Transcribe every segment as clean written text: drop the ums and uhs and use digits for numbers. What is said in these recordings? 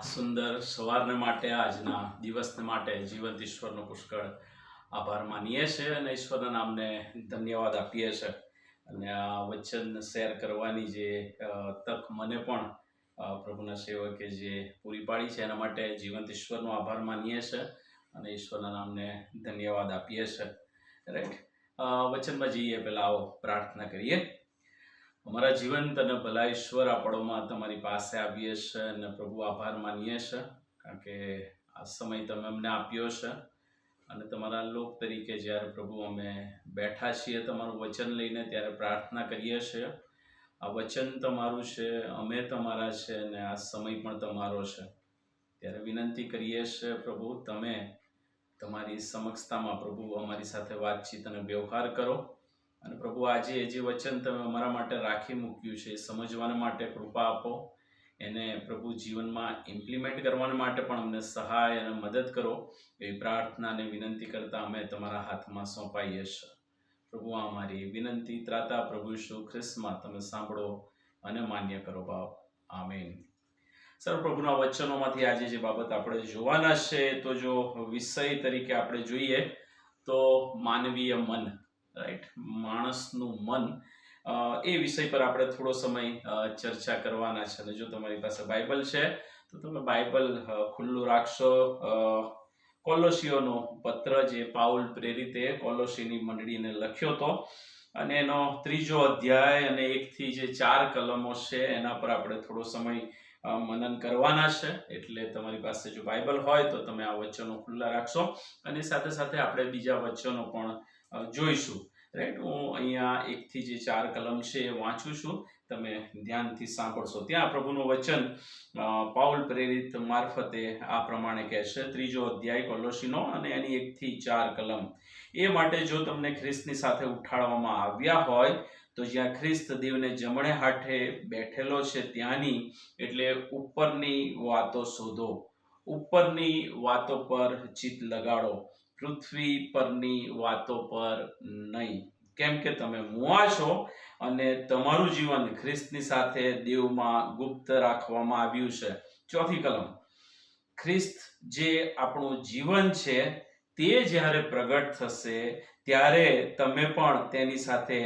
સુંદર સવારને માટે આજના દિવસને માટે જીવંત ઈશ્વરનો પુષ્કળ આભાર માનીએ છીએ અને ઈશ્વરના નામને ધન્યવાદ આપીએ છીએ. અને આ વચન શેર કરવાની જે તક મને પણ પ્રભુના સેવકે જે પૂરી પાડી છે એના માટે જીવંત ઈશ્વરનો આભાર માનીએ છીએ અને ઈશ્વરના નામને ધન્યવાદ આપીએ છીએ. રાઈટ, વચનમાં જઈએ પહેલાં આવો પ્રાર્થના કરીએ. અમારા જીવંત અને ભલા ઈશ્વર, આપણોમાં તમારી પાસે આવીએ છીએ અને પ્રભુ આભાર માનીએ છીએ કારણ કે આ સમય તમે અમને આપ્યો છે અને તમારા લોક તરીકે જ્યારે પ્રભુ અમે બેઠા છીએ તમારું વચન લઈને ત્યારે પ્રાર્થના કરીએ છીએ. આ વચન તમારું છે, અમે તમારા છે અને આ સમય પણ તમારો છે. ત્યારે વિનંતી કરીએ છીએ પ્રભુ, તમે તમારી સમક્ષતામાં પ્રભુ અમારી સાથે વાતચીત અને વ્યવહાર કરો. અને પ્રભુ આજે જે વચન તમે અમારા માટે રાખી મૂક્યું છે એ સમજવાના માટે કૃપા આપો. એને પ્રભુ જીવનમાં ઇમ્પ્લિમેન્ટ કરવાના માટે પણ અમને સહાય અને મદદ કરો. એ પ્રાર્થનાને વિનંતી કરતા અમે તમારા હાથમાં સોંપાઈએ છીએ. પ્રભુ આ અમારી વિનંતી ત્રાતા પ્રભુ ઈસુ ખ્રિસ્તમાં તમે સાંભળો અને માન્ય કરો બાપ. આમીન. સર્વપ્રભુના વચનોમાંથી આજે જે બાબત આપણે જોવાના છે તો જો વિષય તરીકે આપણે જોઈએ તો માનવીય મન, રાઈટ, માણસનું મન, એ વિષય પર આપણે થોડો સમય ચર્ચા કરવાના છે. અને જો તમારી પાસે બાઇબલ છે તો તમે બાઇબલ ખુલ્લું રાખશો. કોલોસીઓનો પત્ર જે પાઉલ પ્રેરિતે કોલોસીની મંડળીને લખ્યો હતો અને એનો 3 અધ્યાય અને 1 થી જે 4 કલમો છે એના પર આપણે થોડો સમય મનન કરવાના છે. એટલે તમારી પાસે જો બાઇબલ હોય તો તમે આ વચનો ખુલ્લા રાખશો અને સાથે સાથે આપણે બીજા વચનો પણ જોઈશું. રાઈટ, હું અહીંયા 1 થી જે 4 કલમ છે એ વાંચું છું, તમે ધ્યાનથી સાંભળશો. ત્યાં પ્રભુનું વચન પાઉલ પ્રેરિત મારફતે આ પ્રમાણે કહે છે, 3 અધ્યાય કોલોસીનો અને એની 1 થી 4 કલમ. એ માટે જો તમને ખ્રિસ્તની સાથે ઉઠાડવામાં આવ્યા હોય તો જ્યાં ખ્રિસ્ત દેવને જમણે હાથે બેઠેલો છે ત્યાંની, એટલે ઉપરની વાતો શોધો, ઉપરની વાતો પર ચિત્ત લગાડો, પૃથ્વી પરની વાતો પર નહીં, કેમ કે તમે મુઆ છો અને તમારું જીવન ખ્રિસ્તની સાથે દેવમાં ગુપ્ત રાખવામાં આવ્યું છે. 4 કલમ, ખ્રિસ્ત જે આપણું જીવન છે તે જ્યારે પ્રગટ થશે ત્યારે તમે પણ તેની સાથે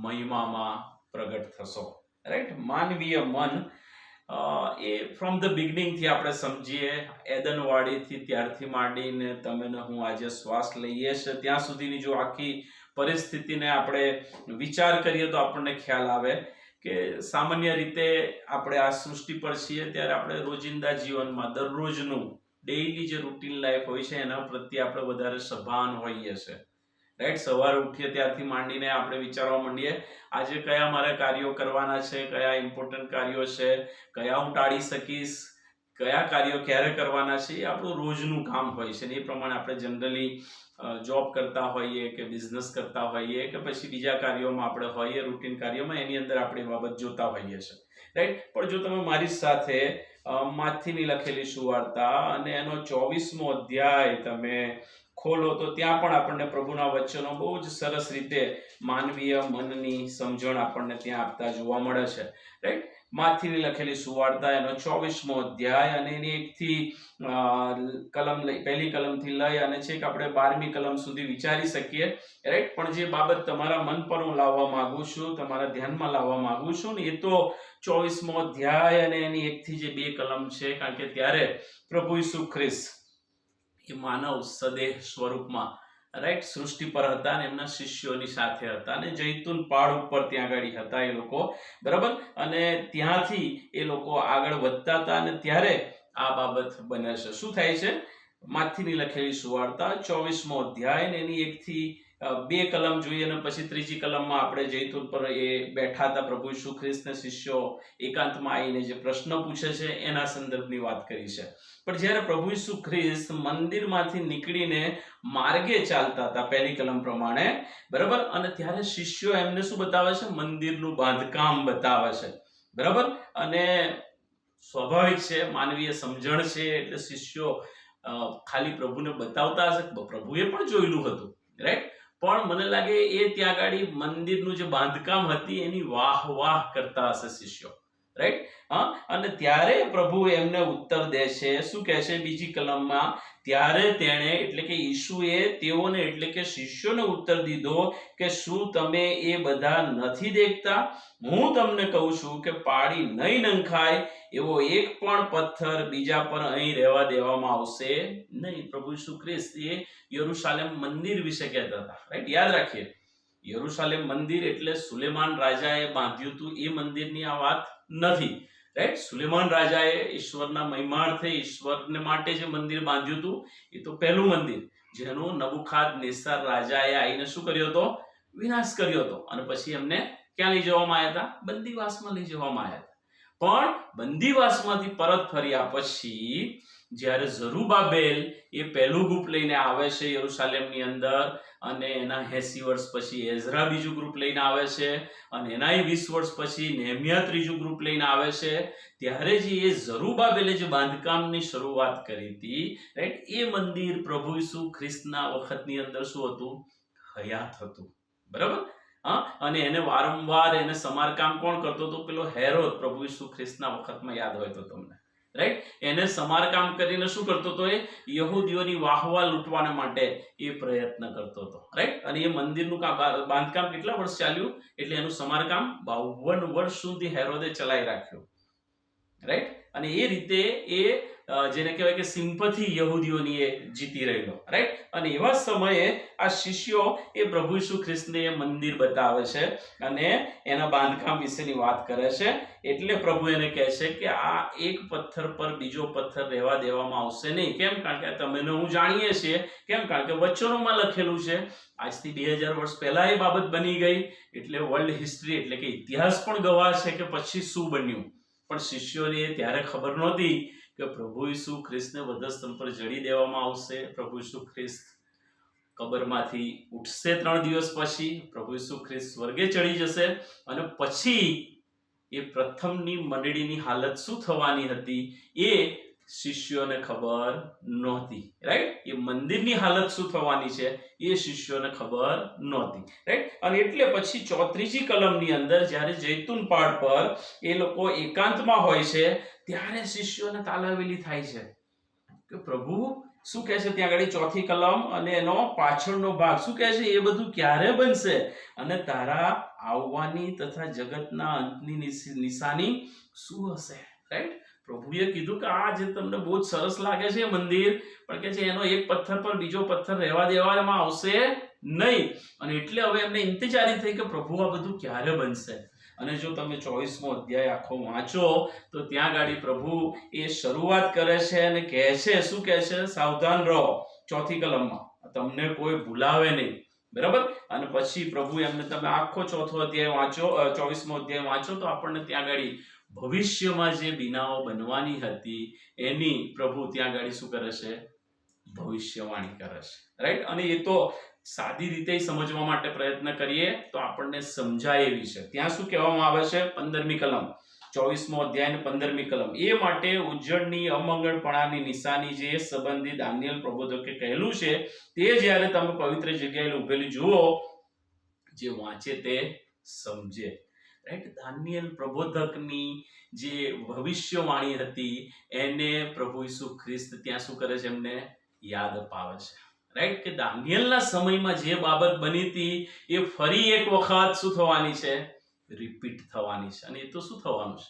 મહિમામાં પ્રગટ થશો. રાઈટ, માનવીય મન એ ફ્રોમ ધ બિગનિંગથી આપણે સમજીએ, એદનવાડીથી ત્યારથી માંડીને તમે ને હું આજે શ્વાસ લઈએ છીએ ત્યાં સુધીની જો આખી પરિસ્થિતિને આપણે વિચાર કરીએ તો આપણને ખ્યાલ આવે કે સામાન્ય રીતે આપણે આ સૃષ્ટિ પર છીએ ત્યારે આપણે રોજિંદા જીવનમાં દરરોજનું ડેઈલી જે રૂટીન લાઈફ હોય છે એના પ્રત્યે આપણે વધારે સભાન હોઈએ છીએ. રાઈટ, સવારે ઉઠીએ ત્યારથી માંડીને આપણે વિચારવા માંડીએ આજે કયા મારે કાર્યો કરવાના છે, કયા ઇમ્પોર્ટન્ટ કાર્યો છે, કયા હું ટાળી શકીશ, કયા કાર્યો ક્યારે કરવાના છે, એ આપણું રોજનું કામ હોય છે. ને એ પ્રમાણે આપણે જનરલી જોબ કરતા હોઈએ કે બિઝનેસ કરતા હોઈએ કે પછી બીજા કાર્યોમાં આપણે હોઈએ, રૂટીન કાર્યોમાં, એની અંદર આપણે બાબત જોતા હોઈએ છીએ. રાઈટ, પણ જો તમે મારી સાથે માથીની લખેલી સુવાર્તા અને એનો 24મો અધ્યાય તમે ખોલો તો ત્યાં પણ આપણને પ્રભુના વચનો બહુ જ સરસ રીતે માનવીય મનની સમજણ આપણને ત્યાં આપતા જોવા મળે છે. રાઈટ, માથીની લખેલી સુવાર્તા એનો 24મો અધ્યાય અને એની 1 થી પહેલી કલમથી લઈ અને છેક આપણે 12મી કલમ સુધી વિચારી શકીએ. રાઈટ, પણ જે બાબત તમારા મન પર હું લાવવા માંગુ છું, તમારા ધ્યાનમાં લાવવા માંગુ છું ને એ તો 24મો અધ્યાય અને એની 1 થી જે 2 કલમ છે. કારણ કે ત્યારે પ્રભુ ઈસુ ખ્રિસ્ત એ માનવ સદેહ સ્વરૂપમાં રાઈટ સૃષ્ટિ પર હતા અને એમના શિષ્યોની સાથે હતા અને જૈતુન પહાડ ઉપર ત્યાં આગળ હતા એ લોકો, બરાબર, અને ત્યાંથી એ લોકો આગળ વધતા હતા અને ત્યારે આ બાબત બને છે. શું થાય છે? માથીની લખેલી સુવાર્તા 24મો અધ્યાય અને એની 1 થી 2 કલમ જોઈએ અને પછી 3જી કલમમાં આપણે જૈતુન પર એ બેઠા હતા પ્રભુ ઈસુ ખ્રિસ્તના શિષ્યો એકાંતમાં આવીને જે પ્રશ્ન પૂછે છે એના સંદર્ભની વાત કરી છે. પણ જ્યારે પ્રભુ ઈસુ ખ્રિસ્ત મંદિરમાંથી નીકળીને માર્ગે ચાલતા હતા પહેલી કલમ પ્રમાણે, બરાબર, અને ત્યારે શિષ્યો એમને શું બતાવે છે? મંદિરનું બાંધકામ બતાવે છે, બરાબર. અને સ્વાભાવિક છે, માનવીય સમજણ છે એટલે શિષ્યો ખાલી પ્રભુને બતાવતા હશે, પ્રભુએ પણ જોયેલું હતું, રાઈટ, પણ મને લાગે એ ત્યાં આગળ મંદિરનું જે બાંધકામ હતી એની વાહ કરતા હશે શિષ્યો. રાઈટ. હા, અને ત્યારે પ્રભુ એમને ઉત્તર દે છે. શું કહે છે બીજી કલમમાં? ત્યારે તેણે એટલે કે ઈસુએ તેઓને એટલે કે શિષ્યોને ઉત્તર દીધો કે શું તમે એ બધા નથી દેખતા? હું તમને કહું છું કે પાડી નહીં નંખાય એવો એક પણ પથ્થર બીજા પર અહીં રહેવા દેવામાં આવશે નહીં. પ્રભુ ઈસુ ખ્રિસ્ત એ યરુશાલેમ મંદિર વિશે કહેતા હતા. રાઈટ, યાદ રાખીએ, યરુશાલેમ મંદિર એટલે સુલેમાન રાજાએ બાંધ્યું હતું એ મંદિરની આ વાત નથી. રાઈટ, સુલેમાન રાજાએ ઈશ્વરના મહિમાર્થે ઈશ્વરને માટે જે મંદિર બાંધ્યું હતું એ તો પહેલું મંદિર જેનો નબુખાદનેસ્સર રાજાએ આવીને શું કર્યો હતો? વિનાશ કર્યો હતો. અને પછી એમને ક્યાં લઈ જવામાં આવ્યા હતા? બંદીવાસમાં લઈ જવામાં આવ્યા હતા. પણ બંદીવાસમાંથી પરત ફર્યા પછી જ્યારે ઝરુબાબેલ એ પહેલું ગ્રુપ લઈને આવે છે યરુશાલેમની અંદર, અને એના 80 વર્ષ પછી એઝરા બીજું ગ્રુપ લઈને આવે છે, અને એના 20 વર્ષ પછી નેહમ્યા ત્રીજું ગ્રુપ લઈને આવે છે, ત્યારે જે એ ઝરુબાબેલે જે બાંધકામની શરૂઆત કરી હતી, રાઈટ, એ મંદિર પ્રભુ ઈસુ ખ્રિસ્તના વખતની અંદર શું હતું? હયાત હતું. બરાબર. હા, અને એને વારંવાર એને સમારકામ કોણ કરતો હતો? પેલો હેરોદ, પ્રભુ ઈસુ ખ્રિસ્તના વખતમાં યાદ હોય તો તમને, રાઈટ, એને સમારકામ કરીને શું કરતો હતો? એ યહૂદીઓની વાહવા લૂંટવાના માટે એ પ્રયત્ન કરતો હતો. રાઈટ, અને એ મંદિરનું બાંધકામ કેટલા વર્ષ ચાલ્યું? એટલે એનું સમારકામ 52 વર્ષ સુધી હેરોદે ચલાવી રાખ્યું. રાઈટ, અને એ રીતે એ જેને કહેવાય કે સિમ્પથી યહૂદીઓની એ જીતી રહેલો. રાઈટ, અને એવા સમયે આ શિષ્યો એ પ્રભુ ઈસુ ખ્રિસ્તને એ મંદિર બતાવે છે અને એના બાંધકામ વિશેની વાત કરે છે. એટલે પ્રભુ એને કહે છે કે આ એક પથ્થર પર બીજો પથ્થર રહેવા દેવામાં આવશે નહીં. કેમ? કારણ કે તમે હું જાણીએ છીએ. કેમ? કારણ કે વચનોમાં લખેલું છે. આજથી 2000 વર્ષ પહેલા એ બાબત બની ગઈ. એટલે વર્લ્ડ હિસ્ટ્રી એટલે કે ઇતિહાસ પણ ગવાહ છે કે પછી શું બન્યું. પણ શિષ્યોને ત્યારે ખબર નહોતી કે પ્રભુ ઈસુ ખ્રિસ્તને વધસ્તંભ પર જડી દેવામાં આવશે. પ્રભુ ઈસુ ખ્રિસ્ત કબરમાંથી ઉઠશે 3 દિવસ પછી. પ્રભુ ઈસુ ખ્રિસ્ત સ્વર્ગે ચડી જશે અને પછી એ પ્રથમની મંડળીની હાલત શું થવાની હતી એ શિષ્યોને ખબર નહોતી. રાઈટ, એ મંદિરની હાલત શું થવાની છે એ શિષ્યોને ખબર નહોતી. રાઈટ, અને એટલે પછી 34જી કલમની અંદર જ્યારે જૈતુન પહાડ પર એ લોકો એકાંતમાં હોય છે ત્યારે શિષ્યોને તાલાવેલી થાય છે કે પ્રભુ શું કહે છે ત્યાં આગળ 4થી કલમ અને એનો પાછળનો ભાગ શું કહે છે? એ બધું ક્યારે બનશે અને તારા આવવાની તથા જગતના અંતની નિશાની શું હશે? રાઈટ, પ્રભુએ કીધું કે આ જે તમને બહુ જ સરસ લાગે છે મંદિર, પણ કે છે એનો એક પથ્થર પર બીજો પથ્થર રહેવા દેવામાં આવશે નહીં. અને એટલે હવે એમને ઇંતજારી થઈ કે પ્રભુ આ બધું ક્યારે બનશે. અને જો તમે 24મો અધ્યાય આખો વાંચો તો ત્યાં ગાડી પ્રભુ એ શરૂઆત કરે છે અને કહે છે, શું કહે છે? સાવધાન રહો. 4થી કલમમાં તમને કોઈ ભૂલાવે નહીં. બરાબર. અને પછી પ્રભુ એમને તમે આખો 4થો અધ્યાય વાંચો, 24મો અધ્યાય વાંચો તો આપણને ત્યાં ગાડી ભવિષ્યમાં જે બીનાઓ બનવાની હતી એની પ્રભુ ત્યાં ગાડી શું કરે છે? ભવિષ્યવાણી કરે છે. રાઈટ, અને એ તો સાદી રીતે સમજવા માટે પ્રયત્ન કરીએ તો આપણને સમજાય એવી છે. ત્યાં શું કહેવામાં આવે છે? 15મી કલમ, 24મો અધ્યાય 15મી કલમ. એ માટે ઉજ્જડની અમંગળપણાની નિશાની જે સંબંધી દાનિયેલ પ્રબોધકે કહેલું છે તે જ્યારે તમે પવિત્ર જગ્યાએ ઉભેલી જુઓ, જે વાંચે તે સમજે. રાઈટ, દાનિયેલ પ્રબોધકની જે ભવિષ્યવાણી હતી એને પ્રભુ ઈસુ ખ્રિસ્ત ત્યાં શું કરે છે? એમને યાદ અપાવે છે. રાઈટ, કે દાનિયેલના સમયમાં જે બાબત બની હતી એ ફરી એક વખત શું થવાની છે? રિપીટ થવાની છે. અને એ તો શું થવાનું છે?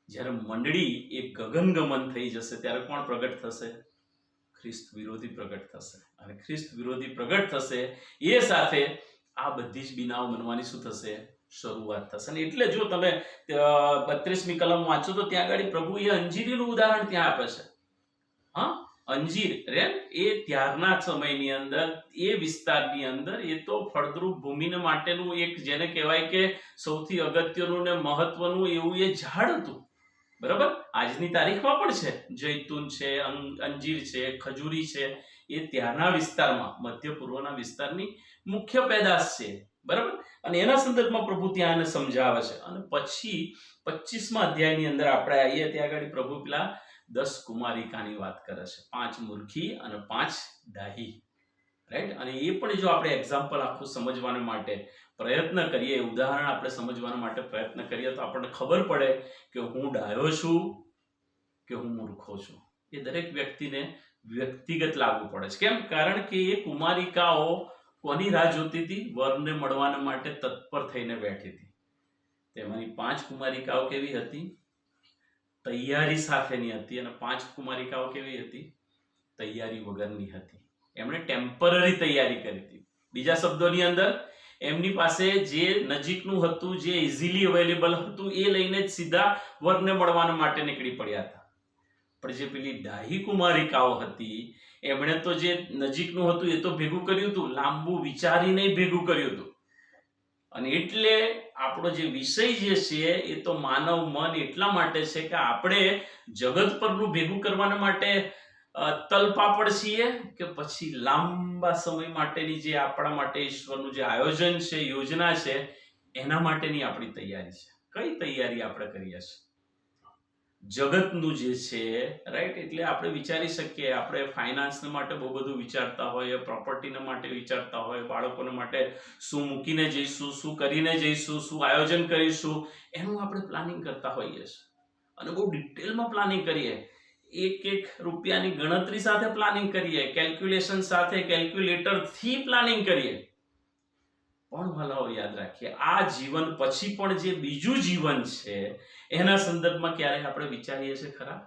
જ્યારે મંડળી એક ગગનગમન થઈ જશે ત્યારે કોણ પ્રગટ થશે? ખ્રિસ્ત વિરોધી પ્રગટ થશે. અને ખ્રિસ્ત વિરોધી પ્રગટ થશે એ સાથે આ બધી જ બીનાઓ બનવાની શું થશે? શરૂઆત થશે. અને એટલે જો તમે 32મી કલમ વાંચો તો ત્યાં આગળ પ્રભુ એ અંજીરીનું ઉદાહરણ ત્યાં આપે છે. હા, અંજીર રે એ ત્યારના સમયની અંદર એ વિસ્તારની અંદર એ તો ફળદ્રુપ ભૂમિને માટેનું એક જેને કહેવાય કે સૌથી અગત્યનું ને મહત્વનું એવું એ ઝાડ હતું. બરાબર, આજની તારીખમાં પણ છે. જૈતુન છે, અંજીર છે, ખજૂરી છે. એ ત્યારના વિસ્તારમાં મધ્ય પૂર્વના વિસ્તારની મુખ્ય પેદાશ છે. બરાબર, અને એના સંદર્ભમાં પ્રભુ ત્યાં એને સમજાવે છે. અને પછી 25મા અધ્યાયની અંદર આપણે આવીએ ત્યાં આગળ પ્રભુ પેલા 10 કુમારિકાની વાત કરે છે. 5 મૂર્ખી અને 5 ડાહી. રાઈટ. અને એ પણ જો આપણે એક્ઝામ્પલ આખું સમજવાને માટે પ્રયત્ન કરીએ, ઉદાહરણ આપણે સમજવાના માટે પ્રયત્ન કરીએ, તો આપણને ખબર પડે કે હું ડાયો છું કે હું મૂર્ખો છું. એ દરેક વ્યક્તિને વ્યક્તિગત લાગુ પડે છે. કેમ? કારણ કે એ કુમારિકાઓ કોની રાહ જોતી હતી? વરને મળવાને માટે તત્પર થઈને બેઠી હતી. તેમાંની 5 કુમારિકાઓ કેવી હતી? તૈયારી સાથેની હતી. અને 5 કુમારિકાઓ કેવી હતી? તૈયારી વગરની હતી. એમણે ટેમ્પરરી તૈયારી કરી હતી. બીજા શબ્દોની અંદર એમની પાસે જે નજીકનું હતું, જે ઇઝીલી અવેલેબલ હતું, એ લઈને જ સીધા વરને મળવાના માટે નીકળી પડ્યા હતા. પણ જે પેલી ડાહી કુમારિકાઓ હતી, એમણે તો જે નજીકનું હતું એ તો ભેગું કર્યું હતું, લાંબુ વિચારીને ભેગું કર્યું હતું. અને એટલે આપણો જે વિષય જે છે એ તો માનવ મન એટલા માટે છે કે આપણે જગત પરનું ભેગું કરવાના માટે તલપાપડ છીએ, કે પછી લાંબા સમય માટેની જે આપણા માટે ઈશ્વરનું જે આયોજન છે, યોજના છે, એના માટેની આપણી તૈયારી છે. કઈ તૈયારી આપણે કરીએ છીએ? જગતનું જે છે, રાઈટ. એટલે આપણે વિચારી શકીએ, આપણે ફાઇનાન્સ માટે બહુ બધું વિચારતા હોય, પ્રોપર્ટીને માટે વિચારતા હોય, બાળકોને માટે શું મૂકીને જઈશું, શું કરીને જઈશું, શું આયોજન કરીશું, એનું આપણે પ્લાનિંગ કરતા હોઈએ છીએ. અને બહુ ડિટેલમાં પ્લાનિંગ કરીએ, એક રૂપિયાની ગણતરી સાથે પ્લાનિંગ કરીએ, કેલ્ક્યુલેશન સાથે, કેલ્ક્યુલેટરથી પ્લાનિંગ કરીએ. પણ ભલાઓ યાદ રાખીએ, આ જીવન પછી પણ જે બીજું જીવન છે એના સંદર્ભમાં ક્યારેય આપણે વિચારીએ છીએ ખરા?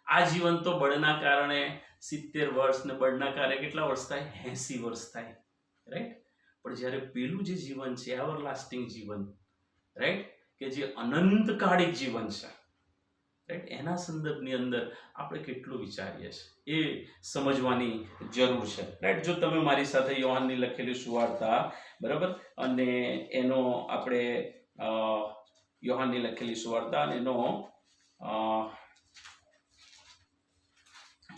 આ જીવન તો બળના કારણે 70 વર્ષ ને બળના કારણે કેટલા વર્ષ થાય? 80 વર્ષ થાય, રાઈટ. પણ જ્યારે પેલું જે જીવન છે, એવરલાસ્ટિંગ જીવન, રાઈટ, કે જે અનંતકાળિક જીવન છે, રાઈટ, એના સંદર્ભની અંદર આપણે કેટલું વિચારીએ છીએ એ સમજવાની જરૂર છે, રાઈટ. જો તમે મારી સાથે યોહાનની લખેલી સુવાર્તા, બરાબર, અને એનો આપણે યોહાનની લખેલી સુવાર્તા અને એનો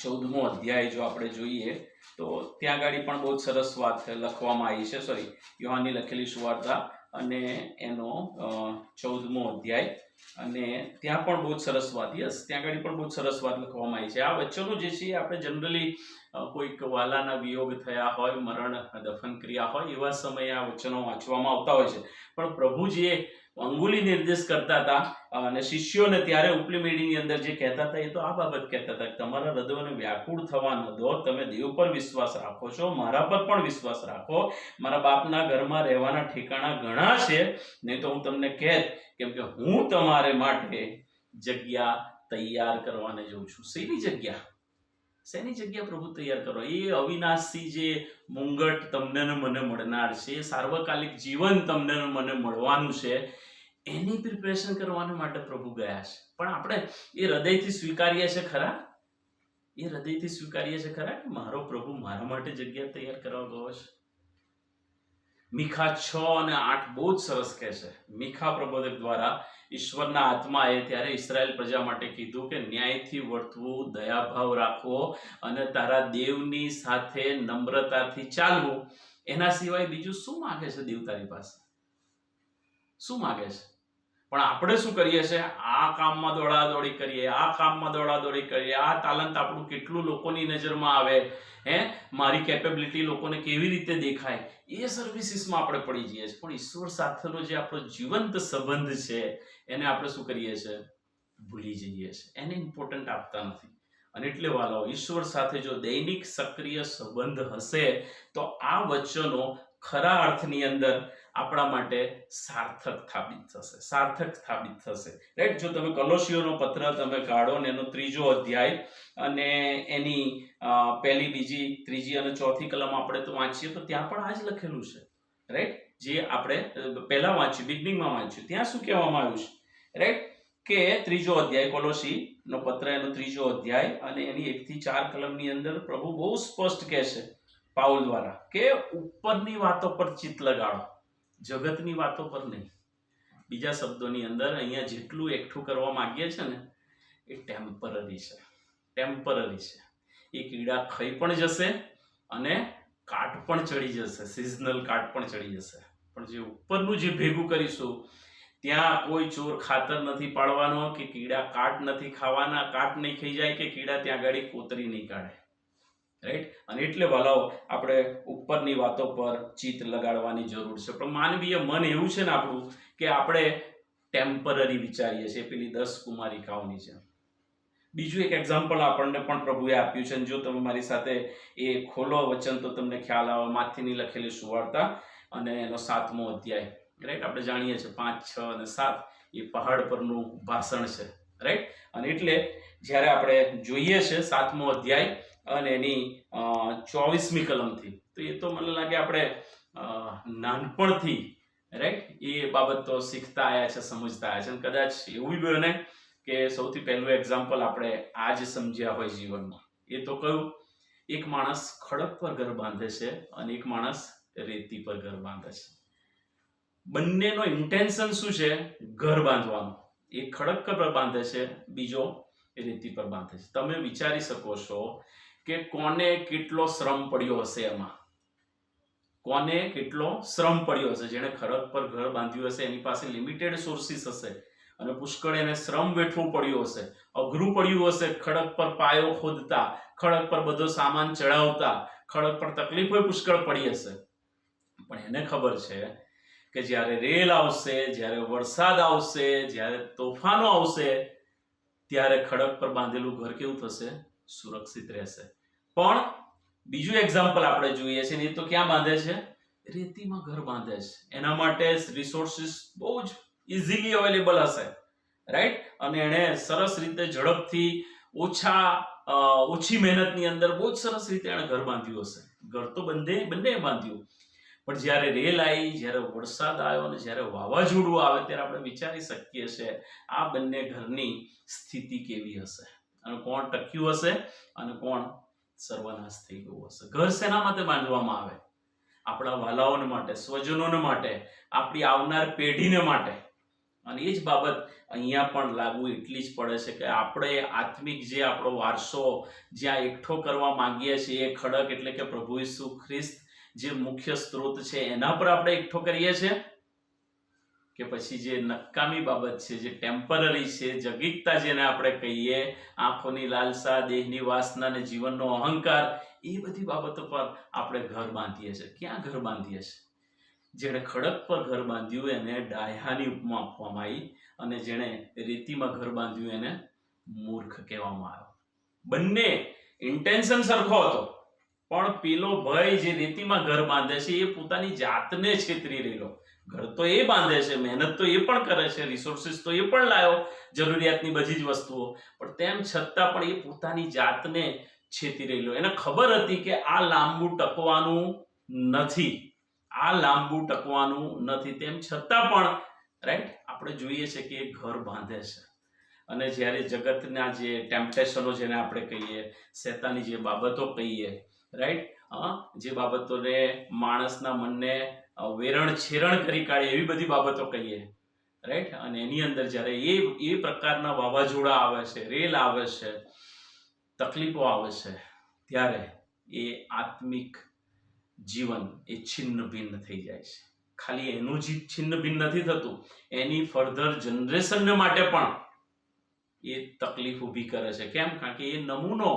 14મો અધ્યાય જો આપણે જોઈએ તો ત્યાં આગળ પણ બહુ સરસ વાત લખવામાં આવી છે. સોરી, યોહાનની લખેલી સુવાર્તા અને એનો 14મો અધ્યાય, અને ત્યાં પણ બહુ સરસ વાત, ત્યાં આગળ પણ બહુ સરસ વાત લખવામાં આવી છે. આ વચનો જે છે આપણે જનરલી કોઈક વાલાના વિયોગ થયા હોય, મરણ દફન ક્રિયા હોય, એવા સમયે આ વચનો વાંચવામાં આવતા હોય છે. પણ પ્રભુ જે અંગુલી નિર્દેશ કરતા હતા અને શિષ્યોને ત્યારે ઉપલી મેળીની અંદર જે કહેતા હતા, એ તો આ બાબત કહેતા હતા કે તમારા હૃદયોને વ્યાકુળ થવા ન દો, તમે દેવ પર વિશ્વાસ રાખો છો, મારા પર પણ વિશ્વાસ રાખો. મારા બાપના ઘરમાં રહેવાના ઠેકાણા ઘણા છે, નહીં તો હું તમને કહેત, કેમ કે હું તમારે માટે જગ્યા તૈયાર કરવાને જઉં છું. શેની જગ્યા? શેની જગ્યા પ્રભુ તૈયાર કરો? એ અવિનાશી જે મુંગટ તમને ને મને મળનાર છે, સાર્વકાલિક જીવન તમને ને મને મળવાનું છે, એની પ્રિપેરેશન કરવાને માટે પ્રભુ ગયા છે. પણ આપણે એ હૃદયથી સ્વીકારીએ છીએ ખરા? એ હૃદયથી સ્વીકારીએ છીએ ખરા કે મારો પ્રભુ મારા માટે જગ્યા તૈયાર કરવા ગયો છે? મીખા 6 અને 8 બહુ જ સરસ કહે છે. મીખા પ્રબોધક દ્વારા ઈશ્વરના આત્માએ ત્યારે ઇસ્રાયેલ પ્રજા માટે કીધું કે ન્યાયથી વર્તવું, દયાભાવ રાખવો અને તારા દેવની સાથે નમ્રતાથી ચાલવું. એના સિવાય બીજું શું માંગે છે દેવ તારી પાસે? શું માંગે છે? પણ આપણે શું કરીએ છીએ? આ કામમાં દોડાદોડી કરીએ, આ કામમાં દોડાદોડી કરીએ, આ તાલંત આપણું કેટલું લોકોની નજરમાં આવે, મારી કેપેબિલિટી લોકોને કેવી રીતે દેખાય, એ સર્વિસીસમાં આપણે પડી જઈએ છીએ. પણ ઈશ્વર સાથેનો જે આપણો જીવંત સંબંધ છે એને આપણે શું કરીએ છીએ? ભૂલી જઈએ છીએ, એને ઇમ્પોર્ટન્ટ આપતા નથી. અને એટલે વાલાઓ, ઈશ્વર સાથે જો દૈનિક સક્રિય સંબંધ હશે તો આ વચનો ખરા અર્થની અંદર આપણા માટે સાર્થક સાબિત થશે, રાઈટ. જો તમે કોલોસીઓનો પત્ર તમે કાઢો ને એનો 3જો અધ્યાય અને એની પહેલી, બીજી, ત્રીજી અને ચોથી કલમ આપણે તો વાંચીએ તો ત્યાં પણ આ જ લખેલું છે, રાઈટ. જે આપણે પહેલા વાંચ્યું, બિગનિંગમાં વાંચ્યું, ત્યાં શું કહેવામાં આવ્યું છે, રાઈટ, કે 3જો અધ્યાય કોલોસીનો પત્ર એનો 3જો અધ્યાય અને એની 1 થી 4 કલમની અંદર પ્રભુ બહુ સ્પષ્ટ કહે છે પાઉલ દ્વારા કે ઉપરની વાતો પર ચિત્ત લગાડો, જગતની વાતો પર નહીં. બીજા શબ્દોની અંદર અહીંયા જેટલું એકઠું કરવા માંગીએ છે ને એ ટેમ્પરરી છે. એ કીડા ખાઈ પણ જશે અને કાટ પણ ચડી જશે, સિઝનલ કાટ પણ ચડી જશે. પણ જે ઉપરનું જે ભેગું કરીશું ત્યાં કોઈ ચોર ખાતર નથી પાડવાનો, કે કીડા કાટ નથી ખાવાના, કાટ નહીં ખાઈ જાય, કે કીડા ત્યાં ગાડી કોતરી નહીં કાઢે, રાઈટ. અને એટલે વાલાઓ આપણે ઉપરની વાતો પર ચિત્ત લગાડવાની જરૂર છે. પણ માનવીય મન એવું છે ને આપણું કે આપણે ટેમ્પરરી વિચારીએ છીએ, પેલી 10 કુમારિકાઓની છે. બીજું એક એક્ઝામ્પલ આપણને પણ પ્રભુએ આપ્યું છે. જો તમે મારી સાથે એ ખોલો વચન તો તમને ખ્યાલ આવે. માથીની લખેલી સુવાર્તા અને એનો 7મો અધ્યાય. રાઈટ. આપણે જાણીએ છીએ 5, 6 અને 7 એ પહાડ પરનું ભાષણ છે. રાઈટ. અને એટલે જ્યારે આપણે જોઈએ છે 7મો અધ્યાય અને એની 24મી કલમથી, તો એ તો મને લાગે આપણે નાનપણથી રાઈટ એ બાબત તો શીખતા આવ્યા છે, સમજતા આવ્યા છે. અને કદાચ એવું બને કે સૌથી પહેલું એક્ઝામ્પલ આપણે આ જ સમજ્યા હોય જીવનમાં. એ તો કયું? એક માણસ ખડક પર ઘર બાંધે છે અને એક માણસ રેતી પર ઘર બાંધે છે. બંનેનો ઇન્ટેન્શન શું છે? ઘર બાંધવાનું. એક ખડક પર બાંધે છે, બીજો રેતી પર બાંધે છે. તમે વિચારી શકો છો કે કોને કેટલો શ્રમ પડ્યો હશે એમાં. કોને કેટલો શ્રમ પડ્યો હશે? જેણે ખડક પર ઘર બાંધ્યું હશે એની પાસે લિમિટેડ સોર્સિસ હશે અને પુષ્કળ એને શ્રમ વેઠવું પડ્યું હશે. અઘરું પડ્યું હશે ખડક પર પાયો ખોદતા, ખડક પર બધો સામાન ચડાવતા, ખડક પર તકલીફો પુષ્કળ પડી હશે. પણ એને ખબર છે કે જ્યારે રેલ આવશે, જ્યારે વરસાદ આવશે, જ્યારે તોફાનો આવશે, ત્યારે ખડક પર બાંધેલું ઘર કેવું થશે? સુરક્ષિત રહેશે. પણ બીજું એક્ઝામ્પલ આપણે જોઈએ છે ને, એ તો ક્યાં બાંધે છે? રેતીમાં ઘર બાંધે છે. એના માટે રિસોર્સિસ બહુ જ ઇઝીલી અવેલેબલ હશે, રાઈટ. અને એણે સરસ રીતે ઝડપથી ઓછી મહેનતની અંદર બહુ જ સરસ રીતે એણે ઘર બાંધ્યું હશે. ઘર તો બંને બાંધ્યું. પણ જ્યારે રેલ આવી, જ્યારે વરસાદ આવ્યો અને જ્યારે વાવાઝોડું આવે, ત્યારે આપણે વિચારી શકીએ છીએ આ બંને ઘરની સ્થિતિ કેવી હશે અને કોણ ટક્યું હશે અને કોણ સર્વનાશ થઈ ગયું હશે. ઘર શેના માટે બાંધવામાં આવે? આપણા વાલાઓને માટે, સ્વજનોને માટે, આપણી આવનાર પેઢીને માટે. અને એ જ બાબત અહીંયા પણ લાગુ એટલી જ પડે છે કે આપણે આત્મિક જે આપણો વારસો જ્યાં એકઠો કરવા માંગીએ છીએ, એ ખડક એટલે કે પ્રભુ ઈસુ ખ્રિસ્ત જે મુખ્ય સ્ત્રોત છે એના પર આપણે એકઠો કરીએ છીએ કે પછી જે નકામી બાબત છે, જે ટેમ્પરરી છે, જગીકતા જેને આપણે કહીએ, આંખોની લાલસા, દેહની વાસના અને જીવનનો અહંકાર, એ બધી બાબતો પર આપણે ઘર બાંધીએ છીએ. ક્યાં ઘર બાંધીએ છીએ? જેણે ખડક પર ઘર બાંધ્યું એને ડાહ્યાની ઉપમા આપવામાં આવી અને જેણે રેતીમાં ઘર બાંધ્યું એને મૂર્ખ કહેવામાં આવ્યો. બંને ઇન્ટેન્શન સરખો હતો, પણ પેલો ભાઈ જે રેતીમાં ઘર બાંધે છે એ પોતાની જાતને છેતરી રહેલો. ઘર તો એ બાંધે છે, મહેનત તો એ પણ કરે છે, રિસોર્સિસ તો એ પણ લાવ્યો, જરૂરિયાતની બધી જ વસ્તુઓ, પણ તેમ છતાં પણ એ પોતાની જાતને છેતરી રહેલો. એને ખબર હતી કે આ લાંબુ ટકવાનું નથી, આ લાંબુ ટકવાનું નથી. તેમ છતાં પણ રાઈટ આપણે જોઈએ છે કે એ ઘર બાંધે છે. અને જ્યારે જગતના જે ટેમ્પટેશનો જેને આપણે કહીએ, શેતાની જે બાબતો કહીએ, રાઈટ, જે બાબતોને માણસના મનને વેરણ છેરણ કરી કાઢે એવી બધી બાબતો કહીએ, રાઈટ. અને એની અંદર જ્યારે એ પ્રકારના વાવાઝોડા આવે છે, રેલ આવે છે, તકલીફો આવે છે, ત્યારે એ આત્મિક જીવન એ છિન્ન ભિન્ન થઈ જાય છે. ખાલી એનું જ છિન્ન ભિન્ન નથી થતું, એની ફર્ધર જનરેશનને માટે પણ એ તકલીફ ઊભી કરે છે. કેમ? કારણ કે એ નમૂનો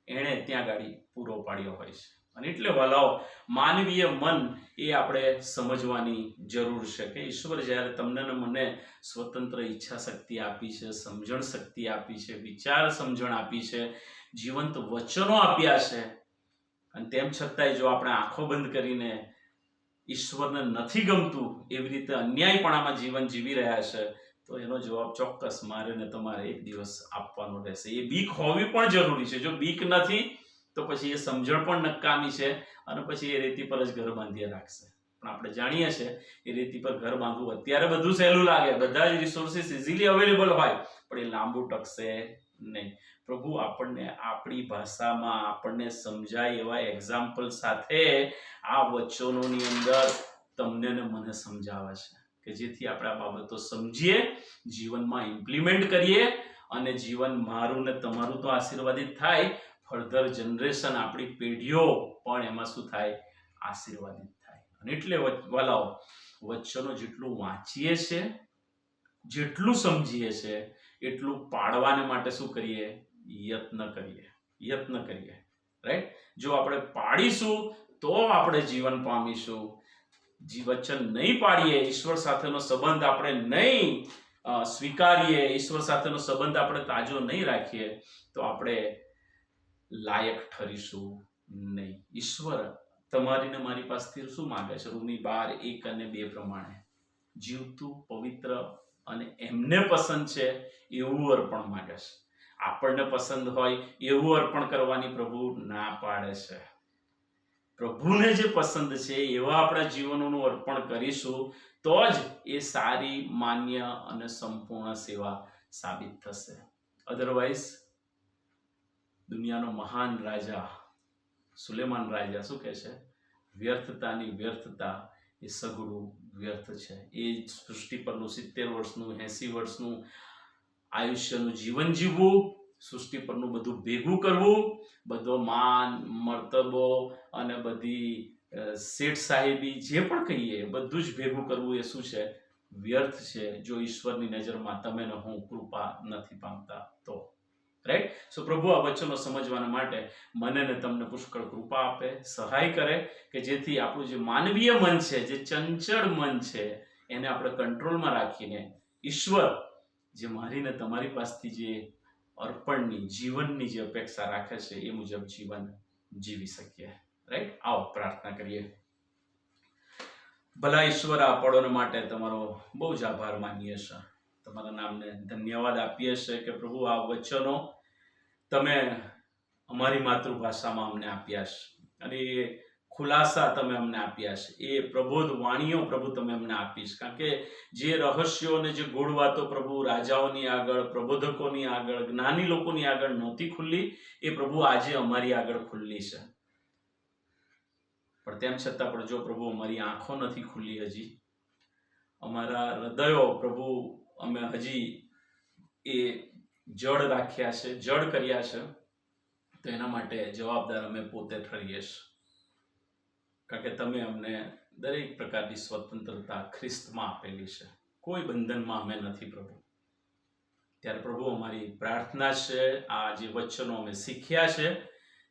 એણે ત્યાં ગાડી પૂરો પાડ્યો હોય છે. અને એટલે વાલાઓ, માનવીય મન એ આપણે સમજવાની જરૂર છે કે ઈશ્વર જ્યારે તમને ને મને સ્વતંત્ર ઈચ્છા શક્તિ આપી છે, સમજણ શક્તિ આપી છે, વિચાર સમજણ આપી છે, જીવંત વચનો આપ્યા છે, અને તેમ છતાંય જો આપણે આંખો બંધ કરીને ઈશ્વરને નથી ગમતું એવી રીતે અન્યાયપણામાં જીવન જીવી રહ્યા છે, તો એનો જવાબ ચોક્કસ મારે ને તમારે એક દિવસ આપવાનો રહેશે. એ બીક હોવી પણ જરૂરી છે. જો બીક નથી તો પછી એ સમજણ પણ નકામી છે અને પછી એ રેતી પર જ ઘર બાંધી રાખશે. પણ આપણે જાણીએ છીએ એ રેતી પર ઘર બાંધવું અત્યારે બધું સહેલું લાગે, બધા જ રિસોર્સિસ ઇઝીલી અવેલેબલ હોય, પણ એ લાંબુ ટકશે નહીં. પ્રભુ આપણને આપણી ભાષામાં આપણને સમજાય એવા એક્ઝામ્પલ સાથે આ વચનોની અંદર તમને ને મને સમજાવે છે કે જેથી આપણે આ બાબતો સમજીએ, જીવનમાં ઇમ્પ્લિમેન્ટ કરીએ અને જીવન મારું ને તમારું તો આશીર્વાદિત થાય, ફર્ધર જનરેશન, આપણી પેઢીઓ પણ એમાં શું થાય? આશીર્વાદિત થાય. અને એટલે વાલાઓ, વચનો જેટલું વાંચીએ છે, જેટલું સમજીએ છે, એટલું પાડવાને માટે શું કરીએ? યત્ન કરીએ. રાઈટ? જો આપણે પાડીશું તો આપણે જીવન પામીશું. વચન નહીં પાડીએ, ઈશ્વર સાથેનો સંબંધ આપણે નહીં સ્વીકારીએ, ઈશ્વર સાથેનો સંબંધ આપણે તાજો નહીં રાખીએ, તો આપણે લાયક ઠરીશું નહીં. ઈશ્વર તમારી ને મારી પાસેથી શું માંગે છે? રોમી 12:1 અને 2 પ્રમાણે જીવતું, પવિત્ર અને એમને પસંદ છે એવું અર્પણ માંગે છે. આપણને પસંદ હોય એવું અર્પણ કરવાની પ્રભુ ના પાડે છે. પ્રભુને જે પસંદ છે એવા આપણા જીવનોનું અર્પણ કરીશું તો જ એ સારી, માન્ય અને સંપૂર્ણ સેવા સાબિત થશે. અધરવાઇઝ દુનિયાનો મહાન રાજા સુલેમાન રાજા શું કહે છે? વ્યર્થતાની વ્યર્થતા એ સઘળું વ્યર્થ છે. એ સૃષ્ટિ પરનું 70 વર્ષનું, 80 વર્ષનું આયુષ્યનું જીવન જીવવું, સૃષ્ટિ પરનું બધું ભેગું કરવું, બધો માન, મર્તબો અને બધી શેઠ સાહેબી જે પણ કહીએ બધું જ ભેગું કરવું એ શું છે? વ્યર્થ છે, જો ઈશ્વરની નજરમાં તમે ને હું કૃપા નથી પામતા તો. રાઈટ? સો પ્રભુ આ વચનો સમજવાના માટે મને ને તમને પુષ્કળ કૃપા આપે, સહાય કરે કે જેથી આપણું જે માનવીય મન છે, જે ચંચળ મન છે, એને આપણે કંટ્રોલમાં રાખીને ઈશ્વર જે મારી ને તમારી પાસેથી જે અર્પણની, જીવનની જે અપેક્ષા રાખે છે એ મુજબ જીવન જીવી શકીએ. રાઈટ? આવો પ્રાર્થના કરીએ. ભલા ઈશ્વર, આ પળોને માટે તમારો બહુ જ આભાર માનીએ છીએ. તમારા નામને ધન્યવાદ આપીએ છીએ કે પ્રભુ આ વચનો તમે અમારી માતૃભાષામાં અમને આપ્યા છે અને એ ખુલાસા તમે અમને આપ્યા છે. એ પ્રબોધ વાણીઓ પ્રભુ તમે અમને આપી છે. કારણ કે જે રહસ્યો અને જે ગૂઢ વાતો પ્રભુ રાજાઓની આગળ, પ્રબોધકોની આગળ, જ્ઞાની લોકોની આગળ નહોતી ખુલ્લી, એ પ્રભુ આજે અમારી આગળ ખુલ્લી છે. પણ તેમ છતાં પણ જો પ્રભુ અમારી આંખો નથી ખુલ્લી, હજી અમારા હૃદયો પ્રભુ અમે હજી એ જડ રાખ્યા છે, જડ કર્યા છે, તો એના માટે જવાબદાર અમે પોતે ઠરીએ છીએ. કારણ કે તમે અમને દરેક પ્રકારની સ્વતંત્રતા ખ્રિસ્તમાં આપેલી છે. કોઈ બંધનમાં અમે નથી પ્રભુ. ત્યારે પ્રભુ અમારી પ્રાર્થના છે આ જે વચનો અમે શીખ્યા છે,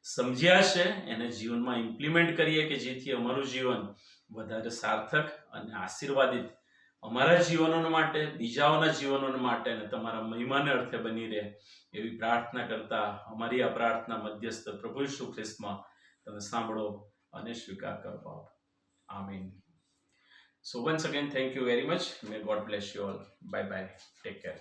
સમજ્યા છે, એને જીવનમાં ઇમ્પ્લિમેન્ટ કરીએ કે જેથી અમારું જીવન વધારે સાર્થક અને આશીર્વાદિત અમારા જીવનો માટે, બીજાઓના જીવનો માટે અને તમારા મહિમાને અર્થે બની રહે એવી પ્રાર્થના કરતા અમારી આ પ્રાર્થના મધ્યસ્થ પ્રભુ ઈસુ ખ્રિસ્તમાં તમે સાંભળો અને સ્વીકાર કરો. આમીન. So once again, thank you very much. May God bless you all. Bye bye. Take care.